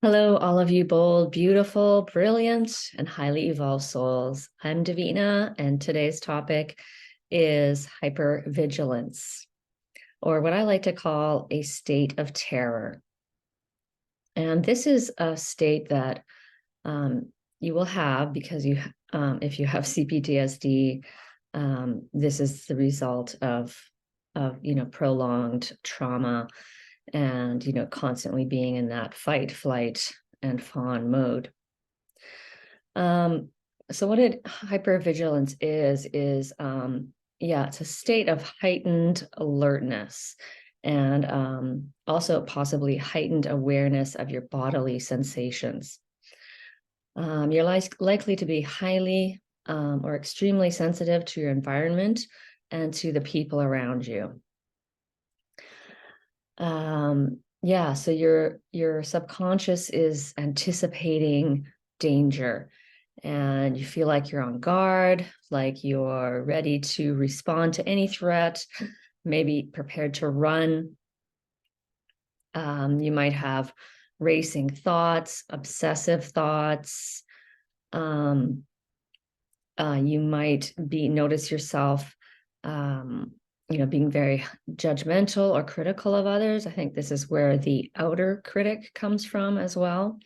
Hello, all of you bold, beautiful, brilliant, and highly evolved souls. I'm Davina, and today's topic is hypervigilance, or what I like to call a state of terror. And this is a state that you will have because if you have C-PTSD, this is the result of prolonged trauma and constantly being in that fight, flight, and fawn mode. So what hypervigilance is yeah, it's a state of heightened alertness and also possibly heightened awareness of your bodily sensations. You're likely to be highly or extremely sensitive to your environment and to the people around you. Yeah, so your subconscious is anticipating danger and you feel like you're on guard, like you're ready to respond to any threat, maybe prepared to run. You might have racing thoughts, obsessive thoughts. You might notice yourself being very judgmental or critical of others. I think this is where the outer critic comes from as well.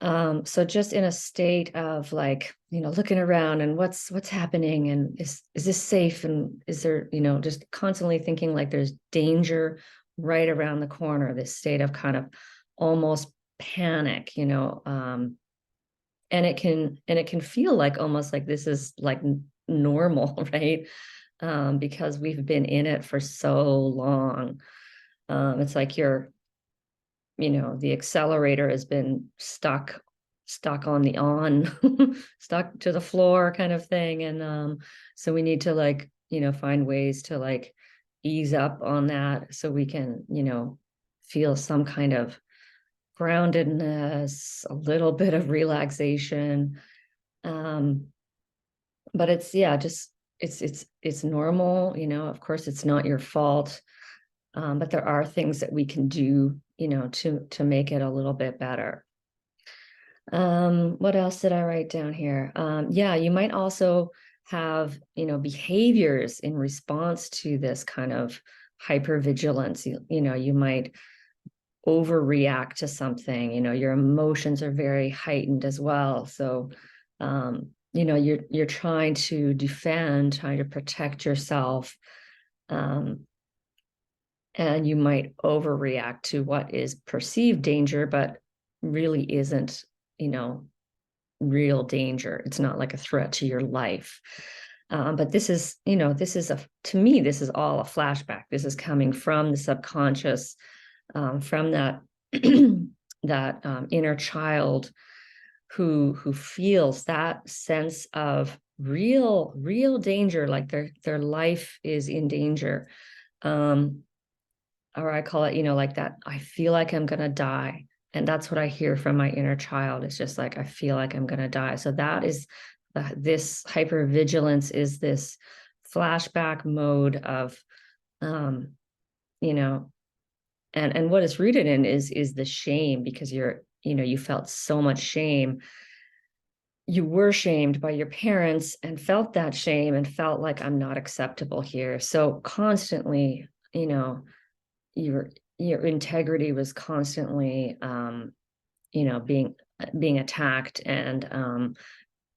So just in a state of looking around and what's happening and is this safe and is there, just constantly thinking like there's danger right around the corner, this state of kind of almost panic, and it can feel like almost like this is like normal, right? Because we've been in it for so long. It's like the accelerator has been stuck on stuck to the floor kind of thing. And so we need to find ways to ease up on that so we can, feel some kind of groundedness, a little bit of relaxation. But it's, yeah, just it's normal, of course it's not your fault. But there are things that we can do, to make it a little bit better. What else did I write down here? Yeah, you might also have, behaviors in response to this kind of hypervigilance. You might overreact to something, your emotions are very heightened as well. So, you're trying to defend, trying to protect yourself. And you might overreact to what is perceived danger, but really isn't, real danger. It's not like a threat to your life. But this is, to me, this is all a flashback. This is coming from the subconscious, from that that inner child who feels that sense of real danger, like their life is in danger. Or I call it, like that, I feel like I'm going to die. And that's what I hear from my inner child. It's just like, I feel like I'm going to die. So that is this hypervigilance is this flashback mode of, and what it's rooted in is the shame, because you felt so much shame. You were shamed by your parents and felt that shame and felt like I'm not acceptable here. So constantly, your integrity was constantly being attacked, and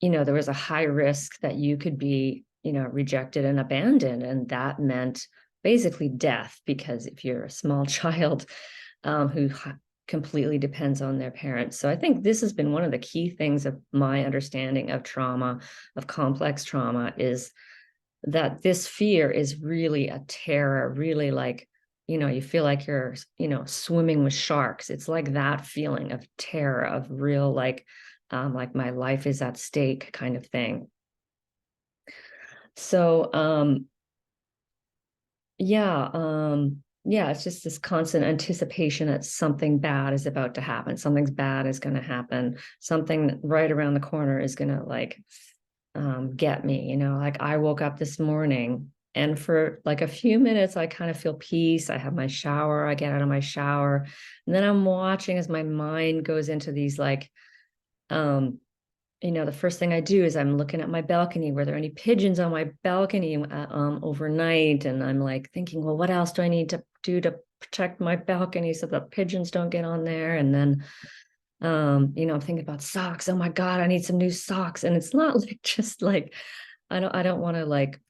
there was a high risk that you could be rejected and abandoned, and that meant basically death, because if you're a small child who completely depends on their parents. So I think this has been one of the key things of my understanding of trauma, of complex trauma, is that this fear is really a terror, really like, you feel like you're, swimming with sharks. It's like that feeling of terror, of real, like my life is at stake kind of thing. So, yeah, it's just this constant anticipation that something bad is about to happen. Something's bad is going to happen. Something right around the corner is going to get me, like I woke up this morning And for like a few minutes, I kind of feel peace. I have my shower, I get out of my shower, and then I'm watching as my mind goes into these like, the first thing I do is I'm looking at my balcony. Were there any pigeons on my balcony overnight? And I'm like thinking, well, what else do I need to do to protect my balcony so the pigeons don't get on there? And then, I'm thinking about socks. Oh my God, I need some new socks. And it's not like just like, I don't want to like,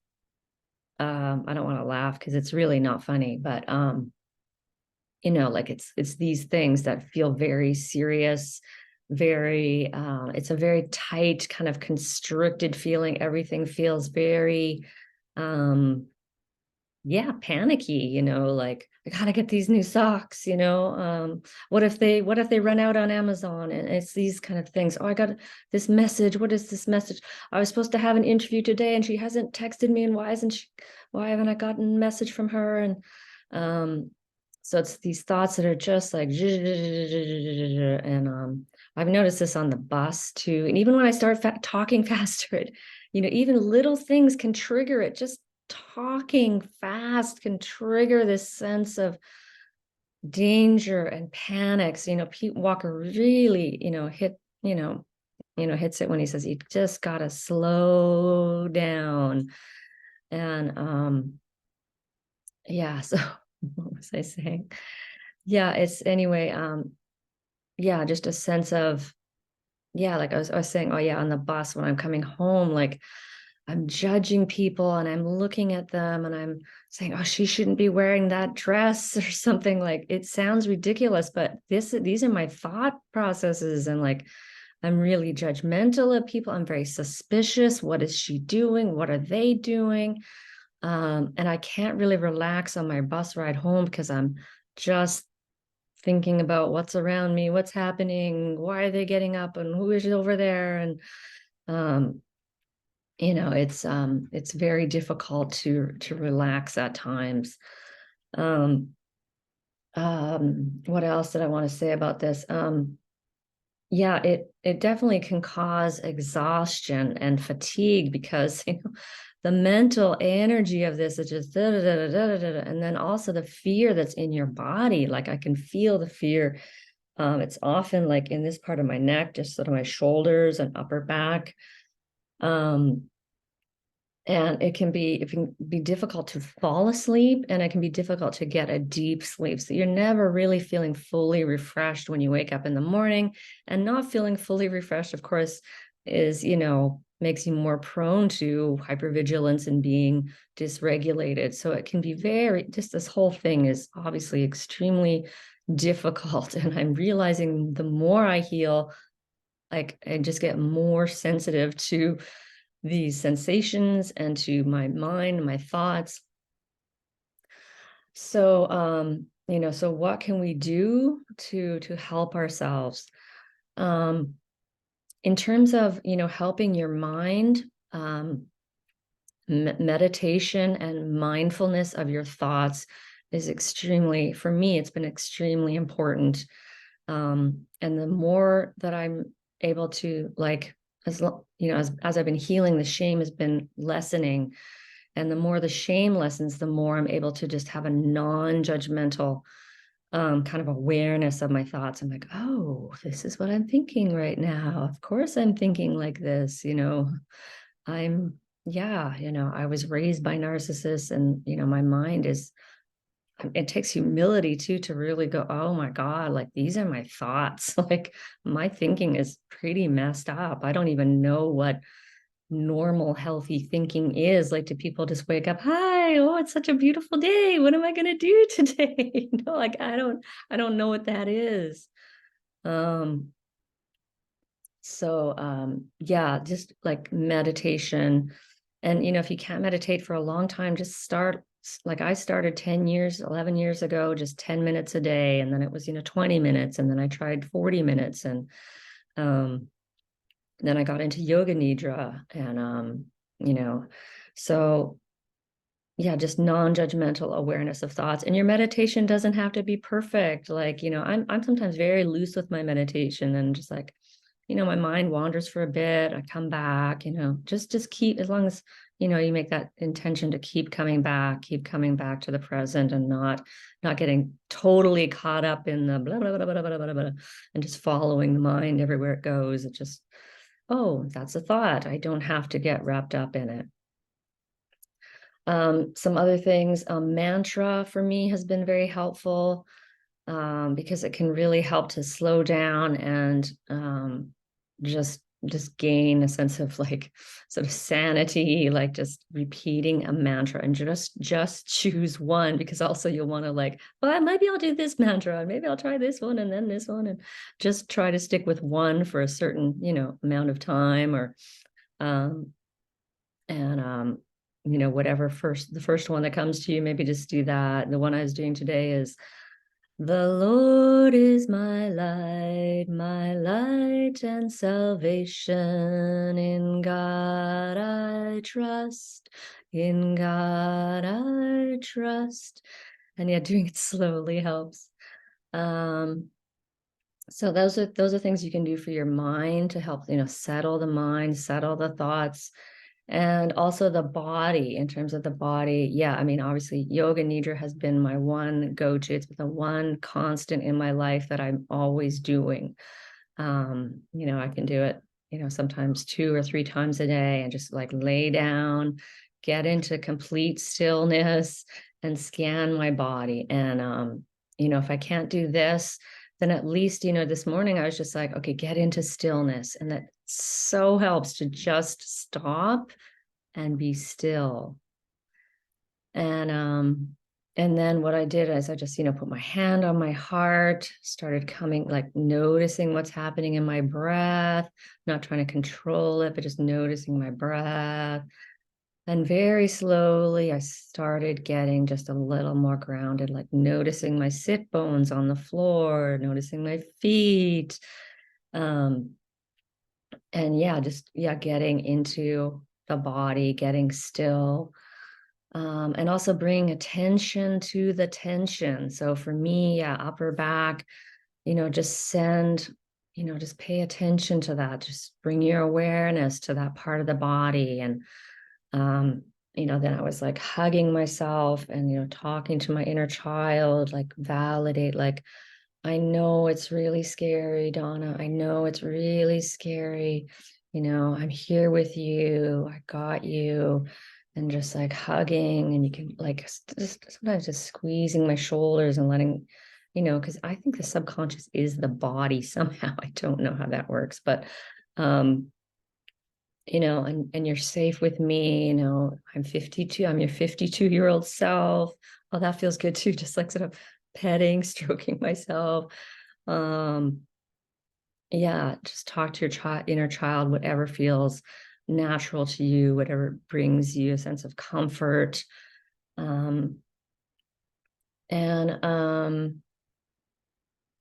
I don't want to laugh because it's really not funny, but, like it's these things that feel very serious, very it's a very tight kind of constricted feeling. Everything feels very panicky, like I gotta get these new socks, what if they run out on Amazon? And it's these kind of things. Oh, I got this message. What is this message? I was supposed to have an interview today and she hasn't texted me, and why haven't I gotten a message from her? And so it's these thoughts that are just like, and I've noticed this on the bus too. And even when I start talking faster, even little things can trigger it. Just talking fast can trigger this sense of danger and panics. Pete Walker really, hits it when he says you just gotta slow down. And so what was I saying? Yeah, it's anyway, just a sense of, like I was saying, oh yeah, on the bus when I'm coming home, like I'm judging people and I'm looking at them and I'm saying, oh, she shouldn't be wearing that dress or something. Like it sounds ridiculous, but these are my thought processes. And like, I'm really judgmental of people. I'm very suspicious. What is she doing? What are they doing? And I can't really relax on my bus ride home because I'm just thinking about what's around me, what's happening, why are they getting up, and who is over there? And it's very difficult to relax at times. What else did I want to say about this? It definitely can cause exhaustion and fatigue because the mental energy of this is just da, da, da, da, da, da, and then also the fear that's in your body. Like I can feel the fear. It's often like in this part of my neck, just sort of my shoulders and upper back. And it can be difficult to fall asleep, and it can be difficult to get a deep sleep. So you're never really feeling fully refreshed when you wake up in the morning. And not feeling fully refreshed, of course, is, makes you more prone to hypervigilance and being dysregulated. So it can be just this whole thing is obviously extremely difficult. And I'm realizing the more I heal, like I just get more sensitive to these sensations and to my mind, my thoughts. So, so what can we do to help ourselves? In terms of, helping your mind, meditation and mindfulness of your thoughts is extremely, for me, it's been extremely important. And the more that I'm able to as I've been healing, the shame has been lessening. And the more the shame lessens, the more I'm able to just have a non-judgmental kind of awareness of my thoughts. I'm like, oh, this is what I'm thinking right now. Of course I'm thinking like this, I was raised by narcissists, and, my mind it takes humility too, to really go, oh my God, like these are my thoughts. Like my thinking is pretty messed up. I don't even know what normal, healthy thinking is. Like, do people just wake up, hi, oh, it's such a beautiful day. What am I going to do today? Like, I don't know what that is. Just like meditation. And, if you can't meditate for a long time, just start. Like I started 11 years ago, just 10 minutes a day. And then it was, 20 minutes. And then I tried 40 minutes. And then I got into yoga nidra. And, so yeah, just non-judgmental awareness of thoughts. And your meditation doesn't have to be perfect. Like, I'm sometimes very loose with my meditation, and just like, my mind wanders for a bit. I come back, just keep, as long as, you make that intention to keep coming back to the present, and not getting totally caught up in the blah, blah, blah, blah, blah, blah, blah, and just following the mind everywhere it goes. It just, oh, that's a thought. I don't have to get wrapped up in it. Some other things, mantra for me has been very helpful, because it can really help to slow down and just gain a sense of like sort of sanity, like just repeating a mantra, and just choose one, because also you'll want to like, well, maybe I'll do this mantra, and maybe I'll try this one and then this one, and just try to stick with one for a certain, amount of time, or whatever the first one that comes to you, maybe just do that. The one I was doing today is, the Lord is my light and salvation. In God I trust, in God I trust. And yeah, doing it slowly helps. So those are things you can do for your mind to help, settle the mind, settle the thoughts. And also the body, in terms of the body. Yeah, I mean, obviously yoga nidra has been my one go-to. It's been the one constant in my life that I'm always doing. I can do it, sometimes 2 or 3 times a day, and just like lay down, get into complete stillness and scan my body. And, if I can't do this, then at least, this morning I was just like, okay, get into stillness. And that so helps to just stop and be still. And then what I did is I just, put my hand on my heart, started coming, like noticing what's happening in my breath, not trying to control it, but just noticing my breath. And very slowly, I started getting just a little more grounded, like noticing my sit bones on the floor, noticing my feet. And getting into the body, getting still, and also bring attention to the tension. So for me, upper back, just just pay attention to that. Just bring your awareness to that part of the body. And, then I was like hugging myself and, talking to my inner child, like validate, like, I know it's really scary, Donna. I know it's really scary. I'm here with you. I got you. And just like hugging, and you can like just sometimes just squeezing my shoulders and letting, because I think the subconscious is the body somehow. I don't know how that works, but, and you're safe with me. I'm 52. I'm your 52-year-old self. Oh, that feels good too. Just like sort of petting, stroking myself. Just talk to your inner child, whatever feels natural to you, whatever brings you a sense of comfort. And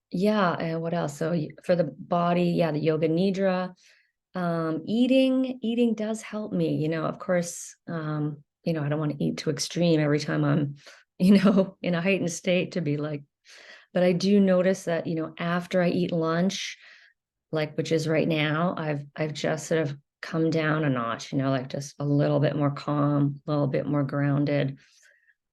what else? So for the body, the yoga nidra. Eating does help me, of course. I don't want to eat too extreme every time I'm, in a heightened state to be like, but I do notice that, after I eat lunch, like, which is right now, I've just sort of come down a notch, like just a little bit more calm, a little bit more grounded.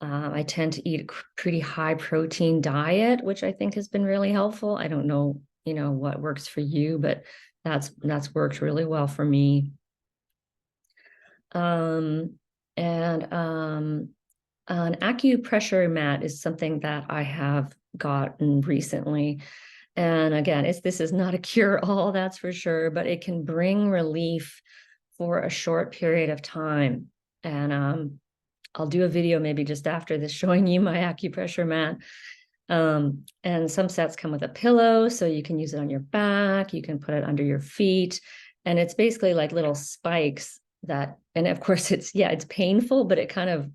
I tend to eat a pretty high protein diet, which I think has been really helpful. I don't know, what works for you, but that's worked really well for me. An acupressure mat is something that I have gotten recently. And again, this is not a cure-all, that's for sure, but it can bring relief for a short period of time. And I'll do a video maybe just after this showing you my acupressure mat. And some sets come with a pillow, so you can use it on your back, you can put it under your feet. And it's basically like little spikes and of course it's painful, but it kind of,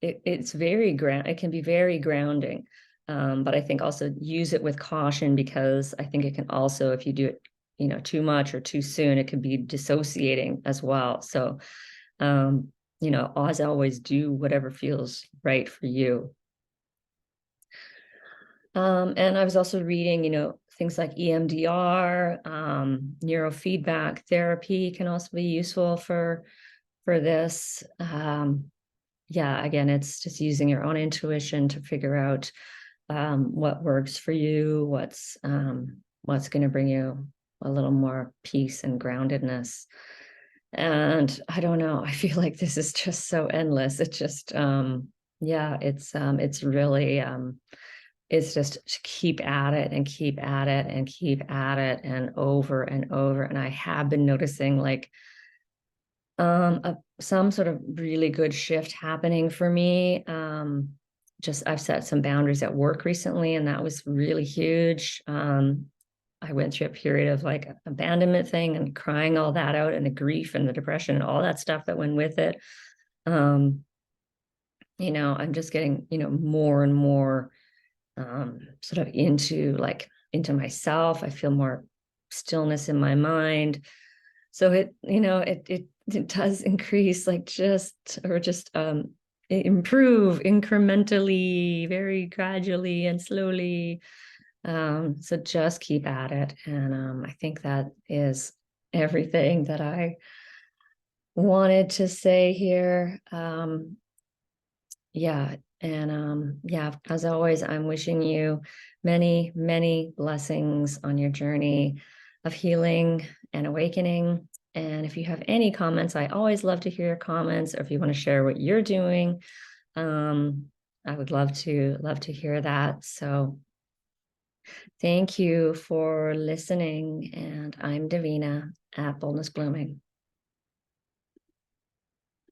it's very it can be very grounding. But I think also use it with caution, because I think it can also, if you do it, too much or too soon, it can be dissociating as well. So, as always, do whatever feels right for you. And I was also reading, things like EMDR, neurofeedback therapy can also be useful for for this. Yeah, again, it's just using your own intuition to figure out what works for you, what's going to bring you a little more peace and groundedness. And I don't know, I feel like this is just so endless. It just yeah, it's really it's just to keep at it and keep at it and keep at it and over and over. And I have been noticing like some sort of really good shift happening for me. Just I've set some boundaries at work recently, and that was really huge. I went through a period of like abandonment thing and crying all that out, and the grief and the depression and all that stuff that went with it. Um, I'm just getting, more and more sort of into myself. I feel more stillness in my mind. So it does increase like just improve incrementally, very gradually and slowly. So just keep at it. And I think that is everything that I wanted to say here. Yeah. And yeah, as always, I'm wishing you many, many blessings on your journey of healing and awakening. And if you have any comments, I always love to hear your comments, or if you want to share what you're doing, I would love to hear that. So thank you for listening. And I'm Davina at Boldness Blooming.